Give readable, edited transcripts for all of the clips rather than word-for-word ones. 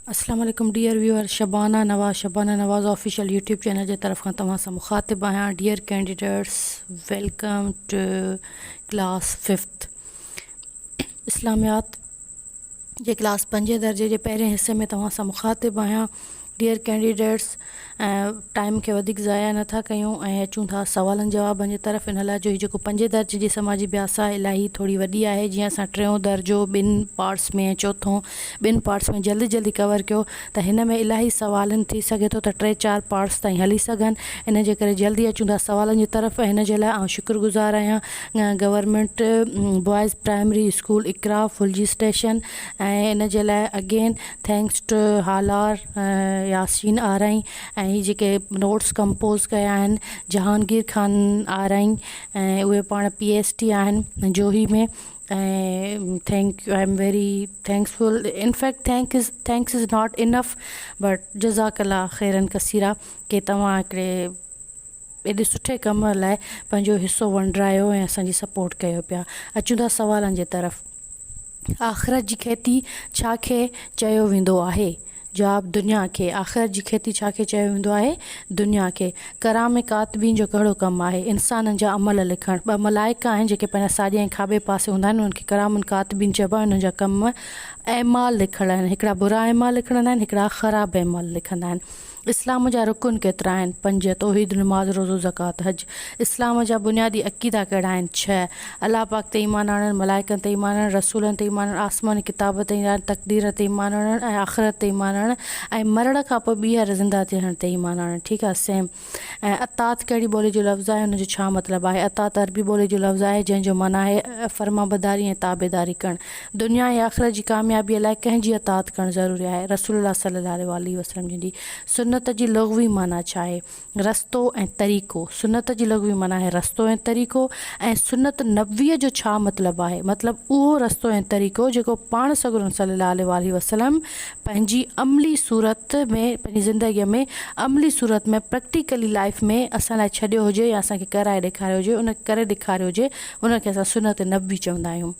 अस्सलाम वालेकुम dear viewer, Shabana Nawaz official YouTube channel जे तरफ़ खां तव्हां सां मुखातिब आहियां। Dear candidates, welcome to class 5th इस्लामियात जे क्लास 5 दर्जे जे पहिरें हिस्से में तव्हां सां मुखातिब आहियां। डियर कैंडिडेट्स, टाइम खे वधीक ज़ाया नथा कयूं ऐं अचूं था सवालनि जवाबनि जी तरफ़। इन लाइ जो ही जेको 5 दर्जे जी समाजी ब्यास आहे इलाही थोरी वॾी आहे। जीअं असां 3 दर्जो 2 पार्ट्स में ऐं चौथों 2 पार्ट्स में जल्दी जल्दी कवर कयो त हिन में इलाही सवालनि थी सघे थो त 3-4 पार्ट्स ताईं हली सघनि। इन जे करे जल्दी अचूं था सवालनि जी तरफ़। हिन जे लाइ आउं शुक्रगुज़ार आहियां government boys primary school Iqra Phulji station, ऐं इन जे लाइ again thanks to Halar Yasin आरई ऐं ही जेके नोट्स कंपोज़ कया आहिनि जहांगीर खान आरई, ऐं उहे पाण PhD आहिनि जोही में। ऐं thank you, I am very thanksful. In fact thanks is not enough, but जज़ाकल्ला ख़ैरन कसीरा के तव्हां हिकिड़े एॾे सुठे कम लाइ पंहिंजो हिसो वंडरायो ऐं असांजी सपोर्ट कयो पिया। अचूं था सवालनि जे तरफ़। आख़िरत जी खेती छा खे चयो वेंदो आहे? जवाब, दुनिया खे। आख़िरत जी खेती छा खे चयो वेंदो आहे? दुनिया खे। कराम कातबीन जो कहिड़ो कमु आहे? इंसाननि जा अमल लिखणु। 2 मलाइका आहिनि जेके पंहिंजा साॼे ऐं खाॿे पासे हूंदा आहिनि, उन्हनि खे कराम कातबीन चइबो आहे। उन्हनि जा कम ऐमाल लिखणु आहिनि। हिकिड़ा बुरा ऐमाल लिखंदा आहिनि, हिकिड़ा ख़राबु ऐमाल लिखंदा आहिनि। इस्लाम जा रुकुन केतिरा आहिनि? 5। तौहीद, नमाज़, रोज़ो, ज़कात, हज। इस्लाम जा बुनियादी अक़ीदा कहिड़ा आहिनि? 6। अलाह पाक ते ईमान आणणु, मलाइकनि ते ईमान आणणु, रसूलनि ते ईमान आणणु, आसमानी किताब ते ईमान आणणु, तक़दीर ते ईमान आणणु ऐं आख़िरत ते ईमान आणणु ऐं मरण खां पोइ ॿीहर ज़िंदा थियण ते ईमान आणणु। ठीकु आहे, सेम। ऐं अतात कहिड़ी ॿोली जो लफ़्ज़ु आहे? हुनजो छा मतिलबु आहे? अतात अरबी ॿोली जो लफ़्ज़ु आहे जंहिंजो माना आहे फ़र्माबरदारी ऐं ताबेदारी करणु। दुनिया ऐं आख़िरत जी कामयाबीअ लाइ कंहिंजी अतात करणु ज़रूरी आहे? रसूलुल्लाह सल्लल्लाहु अलैहि वसल्लम जी। सुन्नत जी लुग़वी माना छा आहे? रस्तो ऐं तरीक़ो। सुन्नत जी लुग़वी माना आहे रस्तो ऐं तरीक़ो। ऐं सुन्नत नबवीअ जो छा मतिलबु आहे? मतिलबु उहो रस्तो ऐं तरीक़ो जेको पाण सॻुरन सल्लल्लाहु अलैहि वसल्लम पंहिंजी अमली सूरत में, पंहिंजी ज़िंदगीअ में अमली सूरत में प्रैक्टिकली लाइफ में असां लाइ छॾियो हुजे या असांखे कराए ॾेखारियो हुजे, उन करे ॾेखारियो हुजे, उनखे असां सुन्नत नबवी चवंदा आहियूं।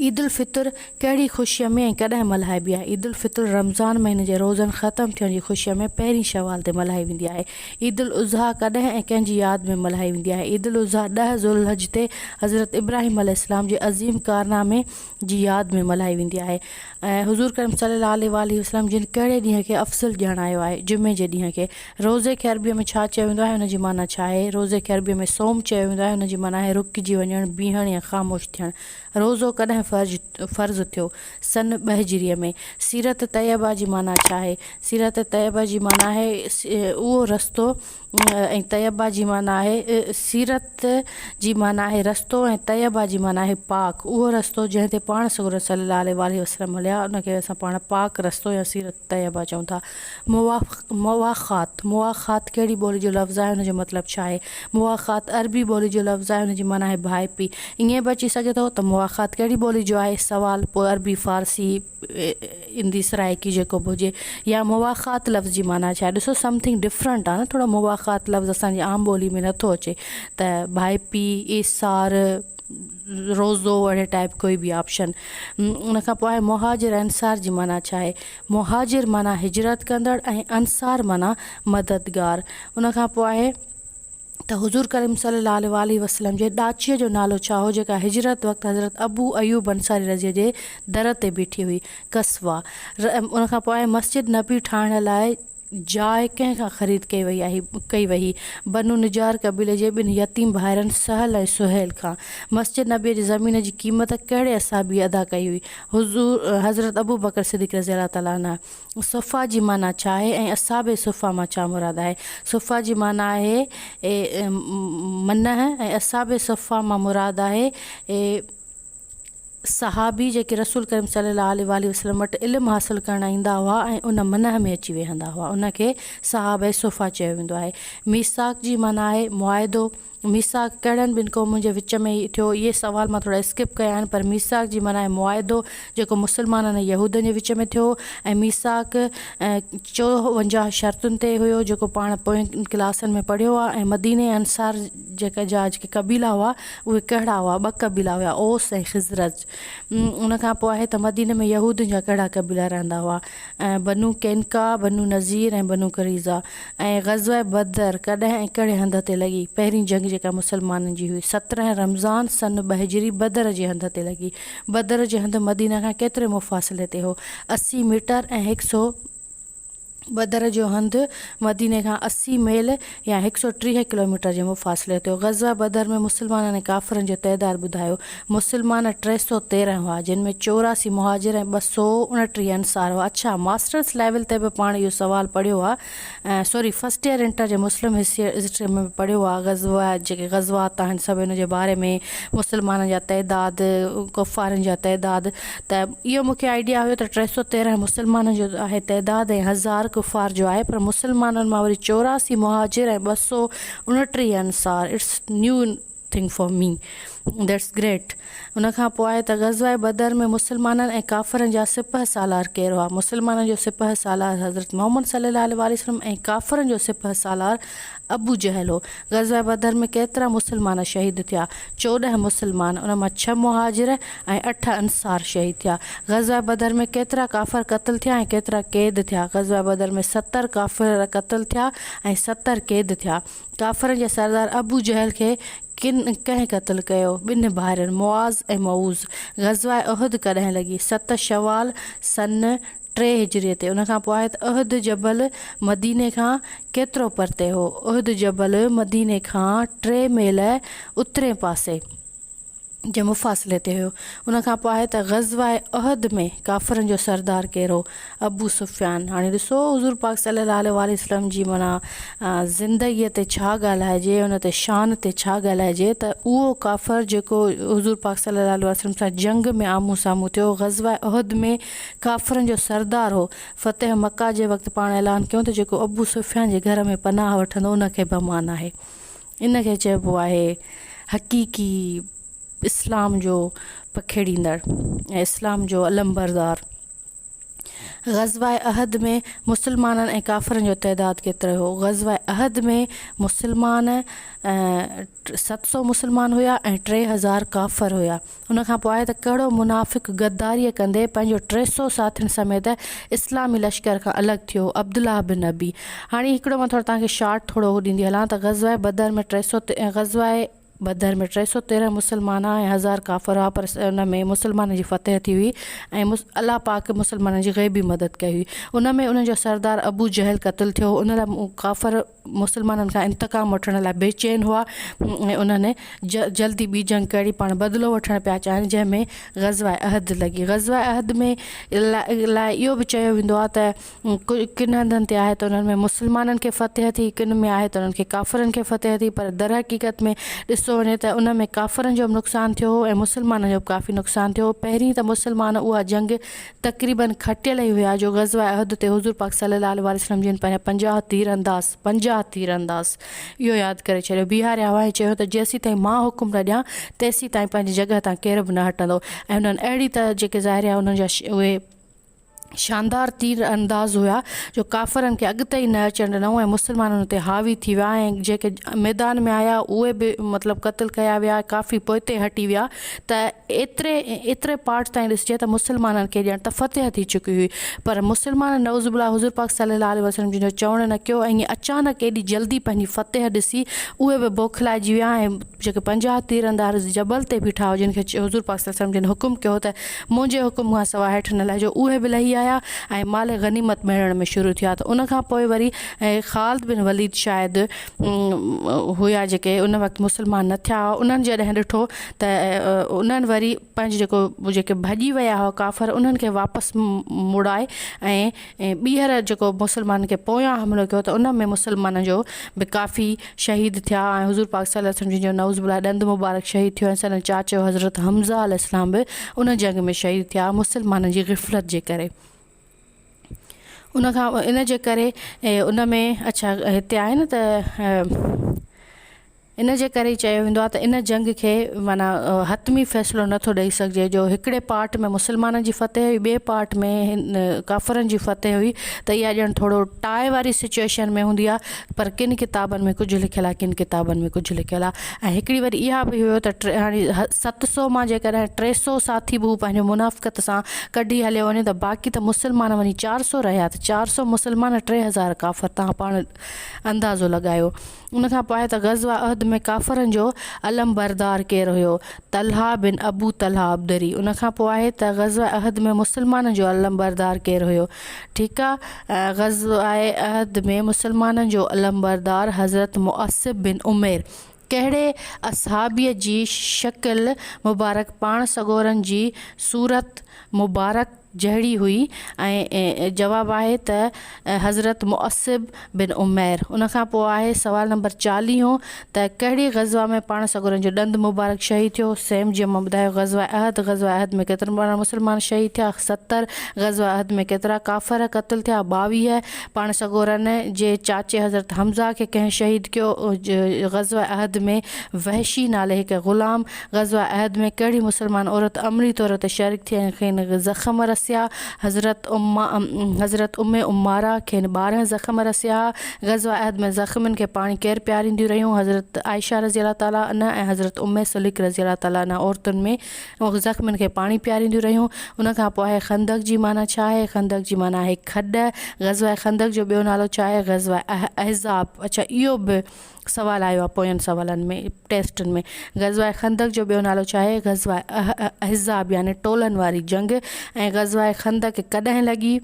ईद उल फितर कहिड़ी ख़ुशीअ में ऐं कॾहिं मल्हाइबी आहे? ईद उल फितर रमज़ान महीने जे रोज़नि ख़तमु थियण जी ख़ुशीअ में 1 शवाल ते मल्हाई वेंदी आहे। ईद उल उज़हा कॾहिं ऐं कंहिंजी यादि में मल्हाई वेंदी आहे? ईद उल उज़हा 10 ज़ुल्हज ते हज़रत इब्राहिम अलैहिस्सलाम जे अज़ीम कारनामे जी यादि में मल्हाई वेंदी आहे। ऐं हुज़ूर करीम सल्लल्लाहु अलैहि वसल्लम जिन कहिड़े ॾींहं खे अफ़ज़ल ॼाणायो आहे? जुमे जे ॾींहं खे। रोज़े खे अरबीअ में छा चयो वेंदो आहे? हुनजी माना छा आहे? रोज़े खे अरबीअ में सोम चयो वेंदो आहे। हुनजी माना आहे रुकिजी वञणु, बीहणु या ख़ामोश थियणु। रोज़ो कॾहिं फ़र्ज़ु थियो? सन 2 हिजरीअ में। सीरत तैयबा जी माना छा आहे? सीरत तैयबा जी माना आहे उहो रस्तो, ऐं तैयबा जी माना आहे सीरत जी माना आहे रस्तो, ऐं तैयबा जी माना आहे पाक। उहो रस्तो जंहिं ते पाण सॻुर सल्लल्लाहु अलैहि वसल्लम हलिया उनखे असां पाण पाक रस्तो या सीरत तैयबा चऊं था। मुआख़ात कहिड़ी ॿोली जो लफ़्ज़ु आहे? हुनजो मतिलबु छा आहे? मुआख़ात अरबी ॿोली जो लफ़्ज़ु आहे। हुनजी माना आहे भाई पी। ईअं बि अची सघे थो त मुआख़ात कहिड़ी ॿोली जो आहे? सवाल, पोइ अरबी, फ़ारसी, हिंदी सराइकी जेको बि हुजे। या मुआख़ात लफ़्ज़ जी माना छा आहे? ॾिसो, समथिंग डिफरेंट आहे न थोरो। मुआख़ात लफ़्ज़ु असांजी आम ॿोली में नथो अचे त भाई पी, इसार, रोज़ो अहिड़े टाइप कोई बि ऑप्शन। उनखां पोइ आहे मुहाजिर अंसार जी माना छा आहे? मुहाजिर माना हिजरत कंदड़ ऐं अंसार माना मददगार। उनखां पोइ आहे त हुज़ूर करीम सल्लल्लाहु अलैहि वसल्लम जे ॾाचीअ जो नालो छा हो जेका हिजरत वक़्तु हज़रत अबू अयूब अंसारी रज़ी जे दर ते बीठी हुई? कसवा। उनखां पोइ आहे मस्जिद नबी ठाहिण लाइ जाइ कंहिंखां ख़रीद कई वई? बनु निजार क़बीले जे 2 यतीम भाइरनि सहल ऐं सुहेल खां। मस्जिद नबीअ जी ज़मीन जी क़ीमत कहिड़े असाबी अदा कई हुई? हुज़ूर हज़रत अबू बकर सिद्दीक़ रज़ी अल्लाह ताला अन्हु। सुफ़ा जी माना छा आहे ऐं असाबे सुफ़ा मां छा मुराद आहे? सुफ़ा जी माना आहे मनह ऐं असाबे सुफ़ा मां मुराद आहे सहाबी जेके रसूल करीम सल्लल्लाहु अलैहि वसल्लम वटि इल्मु हासिलु करणु ईंदा हुआ ऐं उन मनह में अची वेहंदा हुआ, उनखे सहाबे सुफ़ा चयो वेंदो आहे। मीसाक जी माना आहे मुआइदो मीसाक कहिड़नि ॿिनि क़ौमुनि जे विच में थियो, इहे सवाल मां थोरा स्किप कया आहिनि, पर मीसाक जी माना मुआइदो जेको मुस्लमाननि ऐं यहूदनि जे विच में थियो, ऐं मीसाक 54 शर्तुनि ते हुयो जेको पाण पोइ क्लासनि में पढ़ियो आहे। ऐं मदीने अंसार जेके कबीला हुआ उहे कहिड़ा हुआ, 2 कबीला हुआ, ओस ऐं ख़िज़रज। उनखां पोइ आहे त मदीने में यहूदनि जा कहिड़ा कबीला रहंदा हुआ, ऐं बनू कैनका, बनू नज़ीर ऐं बनू करीज़ा। ऐं ग़ज़वा बदर कॾहिं ऐं कहिड़े हंध ते लॻी? पहिरीं जंग जेका मुस्लमाननि जी हुई 17 रमज़ान सन 2 हिजरी बदर जे हंध ते लॻी। बदर जे हंधि मदीना खां केतिरे मुफ़ासिले ते हो? 80 मीटर ऐं 100। बदर जो हंधि मदीने खां 80 मील या 130 किलोमीटर जे मुफ़ासिले ते। ग़ज़वा बदर में मुस्लमाननि ऐं काफ़िरनि जो तइदादु ॿुधायो। मुस्लमान 313 हुआ, जिन में 84 मुहाजिर ऐं 229 अंसार हुआ। अच्छा, मास्टर्स लेवल ते बि पाण इहो सुवालु पढ़ियो आहे, सॉरी फस्ट ईयर इंटर जे मुस्लिम हिस्ट्री में पढ़ियो आहे। ग़ज़वा जेके ग़ज़वात आहिनि सभु हिन जे बारे में, मुस्लमाननि जा तइदाद, कुफ़ारनि जा तइदाद। त इहो मूंखे आइडिया हुयो त 313 मुस्लमाननि जो आहे तइदाद ऐं 1000 कुफ़ार जो आहे, पर मुस्लमाननि मां वरी 84 मुहाजिर ऐं 229 Ansar. It's new thing for me, that's great. उनखां पोइ आहे त ग़ज़वा बदर में मुस्लमाननि ऐं काफ़िरनि जा सिपह सालार केरु हुआ? मुस्लमाननि जो सिपह सालार हज़रत मोहम्मद सल्लल्लाहु अलैहि वसल्लम ऐं काफ़िरनि जो सिपह सालार अबू जहल हो। ग़ज़वा बदर में केतिरा मुस्लमान शहीद थिया? 14 मुस्लमान, उन मां 6 मुहाजिर ऐं 8 अंसार शहीद थिया। ग़ज़वा बदर में केतिरा काफ़िर क़त्ल थिया ऐं केतिरा क़ैद थिया? ग़ज़वा बदर में 70 काफ़िर क़त्ल थिया ऐं 70 क़ैद थिया। काफ़िरनि जे सरदार अबू जहल खे कंहिं क़त्ल कयो? 2 भाइरनि, मुआज़ ऐं मऊज़। ग़ज़वा उहद कॾहिं लॻी? 7 शवाल सन 3 हिजरीअ ते। उनखां पोइ आहे त उहद जबल मदीने खां केतिरो परते हो? उहद जबल मदीने खां 3 मील उत्तरे पासे जे मुफ़ासिले ते हुयो। उनखां पोइ आहे त ग़ज़वा उहद में काफ़िरनि जो सरदार केरु हो? अबू सुफ़ियान। हाणे ॾिसो हुज़ूर पाक सल्लल्लाहु अलैहि वसल्लम जी माना ज़िंदगीअ ते छा ॻाल्हाइजे, उन ते शान ते छा ॻाल्हाइजे, त उहो काफ़िर जेको हुज़ूर पाक सल्लल्लाहु अलैहि वसल्लम सां जंग में आम्हूं साम्हूं थियो, ग़ज़वा उहद में काफ़िरनि जो सरदार हो। फ़तेह मक्का जे वक़्तु पाण ऐलान कयूं त जेको अबू सुफ़ियान जे घर में पनाह वठंदो उनखे बमान आहे। इनखे चइबो आहे हक़ीक़ी इस्लाम जो पखेड़ींदड़ ऐं इस्लाम जो अलमबरदार। ग़ज़वा अहद में मुस्लमाननि ऐं काफ़िरनि जो तइदाद केतिरो हो? ग़ज़वा अहद में मुस्लमान 700 मुस्लमान हुया ऐं 3000 काफ़िर हुया। उनखां पोइ आहे त कहिड़ो मुनाफ़िक़ गद्दारीअ कंदे पंहिंजो 300 साथियुनि समेत इस्लामी लश्कर खां अलॻि थियो? अब्दुल्लाह बिन नबी। हाणे हिकिड़ो मां तव्हांखे शार्ट थोरो ॾींदी हलां त ग़ज़वा बदर में 313 मुस्लमान ऐं 1000 काफ़िर हुआ, पर उन में मुस्लमाननि जी फ़तेह थी हुई ऐं अलाह पाक मुस्लमाननि जी ग़ैबी मदद कई हुई। उन में उनजो सरदार अबू जहल क़त्ल थियो। उन लाइ काफ़िर मुस्लमाननि खां इंतकाम वठण लाइ बेचैन हुआ ऐं उन्हनि जल्दी ॿी जंग कहिड़ी पाण बदिलो वठणु पिया चाहिनि, जंहिंमें ग़ज़वा अहद लॻी। ग़ज़वा अहद में लाइ इहो बि चयो वेंदो आहे त किन हंधनि ते आहे त उन्हनि में मुस्लमाननि खे फ़तेह थी, किन में आहे त उन्हनि खे काफ़िरनि खे फ़तेह थी, पर दर हक़ीक़त में ॾिसो वञे त उन में काफ़िरनि जो बि नुक़सानु थियो ऐं मुस्लमाननि जो बि काफ़ी नुक़सानु थियो। पहिरीं त मुस्लमान उहा जंग तक़रीबन खटियल ई हुया जो ग़ज़वा अहद ते हुज़ूर पाक सल्लल्लाहु अलैहि वसल्लम जिन पंहिंजा 50 तीरंदाज़ इहो यादि करे छॾियो, बीहारिया हुआ ऐं चयो त जेसीं ताईं मां हुकुम न ॾियां तेसीं ताईं पंहिंजी जॻह तां केर बि न हटंदो। ऐं उन्हनि अहिड़ी त जेके ज़ाहिरिया उन्हनि जा उहे शानदार तीर अंदाज़ हुया जो काफ़िरनि खे अॻिते ई न अचणु ॾिनऊं ऐं मुस्लमाननि ते हावी थी विया ऐं जेके मैदान में आया उहे बि मतिलबु क़त्ल कया विया, काफ़ी पोइते हटी विया। त एतिरे पार्ट ताईं ॾिसिजे त मुस्लमाननि खे ॼण त फ़तेह थी चुकी हुई, पर मुस्लमान नौज़ुबिल्लाह हुज़ूर पाक सल्लल्लाहु अलैहि वसल्लम जो चवणु न कयो ऐं ईअं अचानक एॾी जल्दी पंहिंजी फ़तेह ॾिसी उहे बि बौखलाइजी विया ऐं जेके 50 तीरंदाज़ जबल ते बीठा हुआ जिन खे हुज़ूर पाक सल्लल्लाहु अलैहि वसल्लम जिन हुकुम कयो त मुंहिंजे हुकुम खां सवाइ हेठि न लहिजो, उहे बि लही आया ऐं माल गनीमत मिलण में शुरू थिया। त उनखां पोइ वरी ख़ालिद बिन वलीद शायदि हुया जेके उन वक़्तु मुस्लमान न थिया, उन्हनि जॾहिं ॾिठो त उन्हनि वरी पंहिंजो जेके भॼी विया हुआ काफ़िर उन्हनि खे वापसि मुड़ाए ऐं ॿीहर जेको मुस्लमान खे पोयां हमिलो कयो त उन में मुस्लमाननि जो बि काफ़ी शहीद थिया ऐं हुज़ूर पाक सल्लल्लाहु अलैहि वसल्लम जो नौज़ुबिल्लाह ॾंद मुबारक शहीद थियो ऐं संदन चाचो हज़रत हमज़ा अलैहिस्सलाम बि उन जंग में शहीद थिया मुस्लमाननि जी ग़िफ़लत जे करे। उनखां इन जे करे उन में अच्छा हिते आहे न त इन जे करे चयो वेंदो आहे त इन जंग खे माना हतमी फ़ैसिलो नथो ॾेई सघिजे जो हिकिड़े पार्ट में मुस्लमाननि जी फतेह हुई, ॿिए पार्ट में काफ़रनि जी फतेह हुई, त इहा ॼण थोरो टाए वारी सिचुएशन में हूंदी आहे, पर किन किताबनि में कुझु लिखियलु आहे, किन किताबनि में कुझु लिखियलु आहे। ऐं हिकिड़ी वरी इहा बि हुयो त हाणे 700 मां जेकॾहिं 300 साथी बि हू पंहिंजो मुनाफ़िक़त सां कढी हलियो वञे त बाक़ी त मुस्लमान वञी 400 रहिया, त 400 मुस्लमान 3000 काफ़र, तव्हां पाण अंदाज़ो लॻायो। उनखां पोइ आहे त ग़ज़वा अहद में काफ़रनि जो अलम बरदार केरु हुयो, तलहा बिन अबू तलहा अब्दरी। उनखां पोइ आहे त ग़ज़वा अहद में मुस्लमाननि जो अलम बरदार केरु हुयो, ठीकु आहे। ग़ज़वा अहद में मुस्लमाननि जो अलम बरदार हज़रत मुअसिब बिन उमेर। कहिड़े असहाबीअ जी शकिल मुबारक पाण सगोरनि जी सूरत मुबारक जहिड़ी हुई, ऐं जवाबु आहे त हज़रत मुअसिब बिन उमैर। उनखां पोइ आहे सवाल नंबर 40 त कहिड़ी ग़ज़वा में पाण सगोरनि जो ॾंदु मुबारक शहीद थियो। सेम जीअं मां ॿुधायो ग़ज़वा अहद में केतिरा मुस्लमान शहीद थिया, 70। ग़ज़वा अहद में केतिरा काफ़र क़तल थिया, 22। पाण सगोरनि जे चाचे हज़रत हमज़ा खे कंहिं शहीद कयो ग़ज़वा अहद में, वहशी नाले हिकु ग़ुलाम। ग़ज़वा अहद में कहिड़ी मुस्लमान औरत अमली तौर ते शरीक थी ऐं खेनि ज़ख़्म रसिया, हज़रत उम्मे उम्मारा खेनि 12 ज़ख़्म रसिया। ग़ज़वा अहद में ज़ख़्मनि खे पाणी केरु पियारींदियूं रहियूं, हज़रत आयशा रज़ी अल्लाह ताला अन्हा ऐं हज़रत उम्मे सुलिक रज़ी अल्लाह ताला अन्हा औरतुनि में ज़ख़्मनि खे पाणी पियारींदियूं रहियूं। उनखां पोइ आहे खंदक जी माना छा आहे, खंदक जी माना आहे खॾ। ग़ज़वा खंदक जो ॿियो नालो छा आहे, ग़ज़वा अहज़ाब। अच्छा, इहो बि सवाल आयो आहे पोयनि सवालनि में, टेस्टनि में। ग़ज़वा खंदक जो ॿियो नालो छा आहे, ग़ज़वा अहज़ाब यानी टोलनि वारी जंग। ऐं ग़ज़वा खंदक कॾहिं लॻी,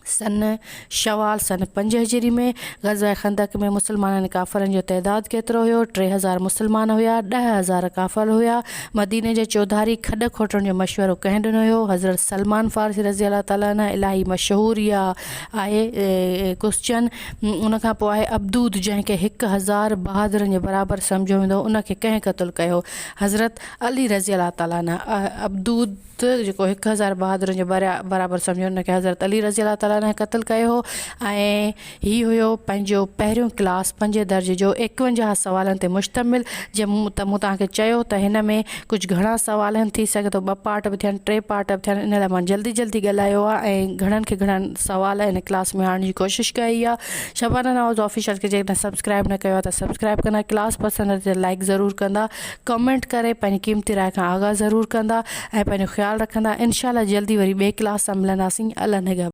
सन शवाल सन 5 हिजरी में। ग़ज़वा खंदक में मुस्लमाननि काफ़रनि जो तइदाद केतिरो हुयो, 3000 मुस्लमान हुया, 10,000 काफ़र हुया। मदीने जे चौधारी खॾ खोटण जो मशवरो कंहिं ॾिनो हुयो, हज़रत सलमान फ़ारसी रज़ी अल्लाह ताला अन्हु। इलाही मशहूरु इहा आहे क्वेश्चन। उनखां पोइ आहे अबदूद, जंहिंखे 1000 बहादुरनि जे बराबरि सम्झो वेंदो, उनखे कंहिं क़तलु कयो, हज़रत अली रज़ी अल्लाह ताला अन्हु। अबदूद जेको 1000 बहादुरनि जे बराबरि सम्झो, उनखे हज़रत अली रज़ी अल्लाह ताला ने क़तल कयो हो। ऐं हीउ हुयो पंहिंजो पहिरियों क्लास 5 दर्जे जो 51 सवालनि ते मुश्तमिल। जीअं मूं तव्हांखे चयो त हिन में कुझु घणा सवाल आहिनि, थी सघे थो 2 पार्ट बि थियनि, 3 पार्ट बि थियनि, इन लाइ मां जल्दी ॻाल्हायो आहे ऐं घणनि सवाल हिन क्लास में आणण जी कोशिशि कई आहे। शबाना नवाज़ ऑफिशियल खे जेकॾहिं सब्सक्राइब न कयो आहे त सब्सक्राइब कंदा, क्लास पसंदि अचे त लाइक ज़रूरु कंदा, कमेंट करे पंहिंजी क़ीमती राय खां आगाह ज़रूरु कंदा ऐं पंहिंजो ख़्यालु रखंदा। इंशाल्लाह जल्दी वरी ॿिए क्लास सां मिलंदासीं। अल्लाह निगहबान।